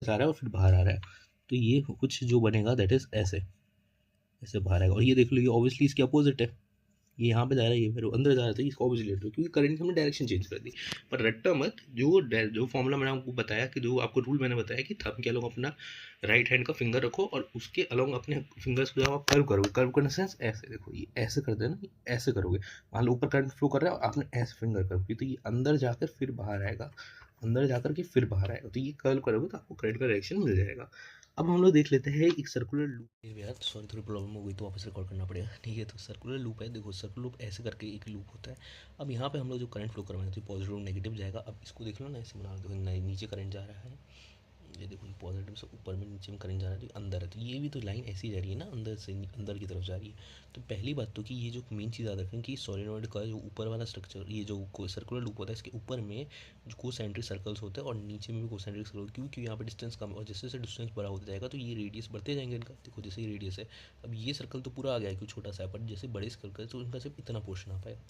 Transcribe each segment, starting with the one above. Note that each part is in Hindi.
आ रहा है और फिर बाहर आ रहा है, तो ये कुछ जो बनेगा दैट इज ऐसे, ऐसे बाहर आएगा। और ये देख लो, ये ऑब्वियसली इसके अपोजिट है, ये यहाँ पे जा रहा है, ये फिर अंदर जा रहा था, इसको ऑब्वियसली लेट, क्योंकि करंट की हमने डायरेक्शन चेंज कर दी। पर रट्टा मत, जो फॉर्मूला मैंने आपको बताया, कि जो आपको रूल मैंने बताया कि थंब के अलोंग अपना राइट हैंड का फिंगर रखो और उसके अलोंग अपने फिंगर्स को जब आप कर्व करोगे, कर्व करने सेंस ऐसे, देखो ये ऐसे कर देना, ऐसे करोगे, मान लो ऊपर करंट फ्लो कर रहा है और आपने ऐसे फिंगर कर्व की, तो ये अंदर जाकर फिर बाहर आएगा, अंदर जाकर के फिर बाहर आएगा, तो ये कर्व करोगे तो आपको करंट का डायरेक्शन मिल जाएगा। अब हम लोग देख लेते हैं एक सर्कुलर लूप। यार सॉरी, थोड़ी प्रॉब्लम हो गई तो वापस रिकॉर्ड करना पड़ेगा, ठीक है। तो सर्कुलर लूप है, देखो सर्कुलर लूप ऐसे करके एक लूप होता है। अब यहाँ पे हम लोग जो करंट फ्लो करवाएंगे तो पॉजिटिव नेगेटिव जाएगा। अब इसको देख लो ना, ऐसे बना लो, देखो नीचे करंट जा रहा है, ये देखो ये पॉजिटिव से ऊपर में, नीचे में करंट जा रहा है, तो अंदर है, तो ये भी तो लाइन ऐसी जा रही है ना, अंदर से अंदर की तरफ जा रही है। तो पहली बात तो कि ये जो मेन चीज़ याद रखें कि सोलेनोइड का जो ऊपर वाला स्ट्रक्चर, ये जो सर्कुलर लूप होता है, इसके ऊपर में जो कोसेंट्रिक सर्कल्स होते हैं और नीचे में भी कोसेंट्रिक सर्कल, क्योंकि यहाँ पे डिस्टेंस कम है और जैसे जैसे डिस्टेंस बड़ा होता जाएगा तो ये रेडियस बढ़ते जाएंगे इनका। देखो जैसे ये रेडियस है, अब ये सर्कल तो पूरा आ गया है क्योंकि छोटा सा है, पर जैसे बड़े सर्कल तो इनका सिर्फ इतना पोर्शन आ पाएगा,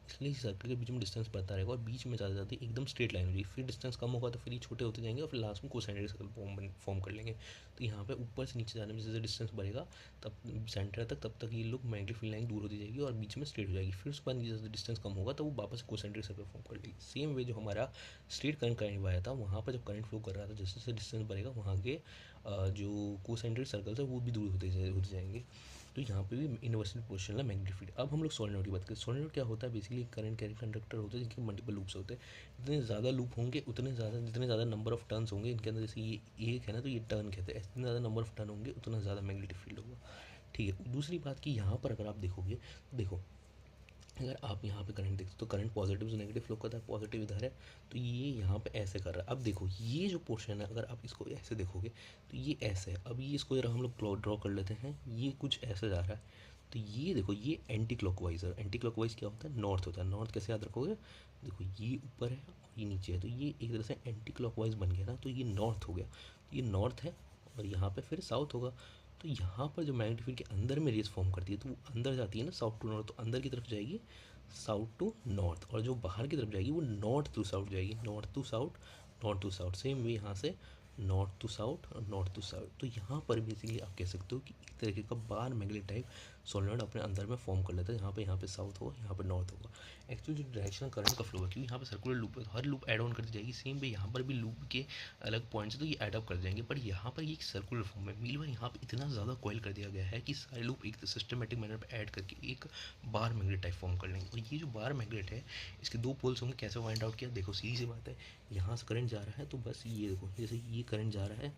इसलिए इस सर्कल के बीच में डिस्टेंस बढ़ता रहेगा और बीच में ज़्यादा ज़्यादा एकदम स्ट्रेट लाइन हो जाएगी, फिर डिस्टेंस कम होगा तो फिर ये छोटे होते जाएंगे और फिर लास्ट में कोसेंट्रिक सर्कल फॉर्म कर लेंगे। तो यहाँ पे ऊपर से नीचे जाने में जैसे डिस्टेंस बढ़ेगा, तब सेंटर तक, तब तक ये लोग मैग्नेटिक फील्ड लाइन दूर होती जाएगी और बीच में स्ट्रेट हो जाएगी, फिर उसके बाद जैसे डिस्टेंस कम होगा तो वो वापस कोसेंट्रिक सर्कल फॉर्म कर लेगी। सेम वे जो हमारा स्ट्रेट करंट करंट आया था, वहाँ पर जब करंट फ्लो कर रहा था, जैसे जैसे डिस्टेंस बढ़ेगा वहाँ के जो कोसेंट्रिक सर्कल्स है वो भी दूर होते जाएंगे। तो यहाँ पे भी इन्वर्सली प्रोपोर्शनल है मैग्नेटिक फील्ड। अब हम लोग सोलेनोइड की बात करें, सोलेनोइड क्या होता है, बेसिकली करंट कैरिंग कंडक्टर होते हैं जिनके मल्टीपल लूप्स होते हैं। जितने ज़्यादा लूप होंगे उतने ज़्यादा, जितने ज़्यादा नंबर ऑफ टर्न्स होंगे इनके अंदर, जैसे ये एक है ना तो ये टर्न कहते हैं, जितने ज़्यादा नंबर ऑफ टर्न होंगे उतना ज़्यादा मैग्नेटिक फील्ड होगा, ठीक है। दूसरी बात कि यहाँ पर अगर आप देखोगे तो देखो, अगर आप यहाँ पे करंट देखते हो तो करंट पॉजिटिव से नेगेटिव फ्लो करता है, पॉजिटिव इधर है तो ये यहाँ पे ऐसे कर रहा है। अब देखो ये जो पोर्शन है, अगर आप इसको ऐसे देखोगे तो ये ऐसे है। अब ये इसको जरा हम लोग ड्रॉ कर लेते हैं, ये कुछ ऐसे जा रहा है, तो ये देखो ये एंटी क्लॉकवाइज है। एंटी क्लॉकवाइज क्या होता है, नॉर्थ होता है। नॉर्थ कैसे याद रखोगे, देखो ये ऊपर है और ये नीचे है, तो ये एक तरह से एंटी क्लॉकवाइज बन गया ना, तो ये नॉर्थ हो गया, ये नॉर्थ है और यहाँ पे फिर साउथ होगा। तो यहाँ पर जो मैग्नेटिक फील्ड के अंदर में रेस फॉर्म करती है तो वो अंदर जाती है ना, साउथ टू नॉर्थ, तो अंदर की तरफ जाएगी साउथ टू नॉर्थ, और जो बाहर की तरफ जाएगी वो नॉर्थ टू साउथ जाएगी, north to south, north to south. Same way यहाँ से नॉर्थ टू साउथ और नॉर्थ टू साउथ। तो यहाँ पर बेसिकली आप कह सकते हो कि एक तरीके का बार मैग्नेट टाइप सोलेनोइड अपने अंदर में फॉर्म कर लेता है, यहाँ पे साउथ होगा, यहाँ पे नॉर्थ होगा। एक्चुअली जो डायरेक्शन करंट का फ्लो है, क्योंकि यहाँ पे सर्कुलर लूप है तो हर लूप ऐड ऑन करती जाएगी, सेम वे यहाँ पर भी लूप के अलग पॉइंट्स है तो ये ऐड अप कर जाएंगे, पर यहाँ पर ये एक सर्कुलर फॉर्म है। मील यहाँ पे इतना ज़्यादा कॉइल कर दिया गया है कि सारे लूप एक सिस्टमेटिक मैनर पर ऐड करके एक बार मैग्नेट टाइप फॉर्म कर लेंगे। और ये जो बार मैग्नेट है, इसके दो पोल्स होंगे, कैसे फाइंड आउट किया, देखो सीधी सी बात है, यहाँ से करंट जा रहा है तो बस ये देखो, जैसे ये करंट जा रहा है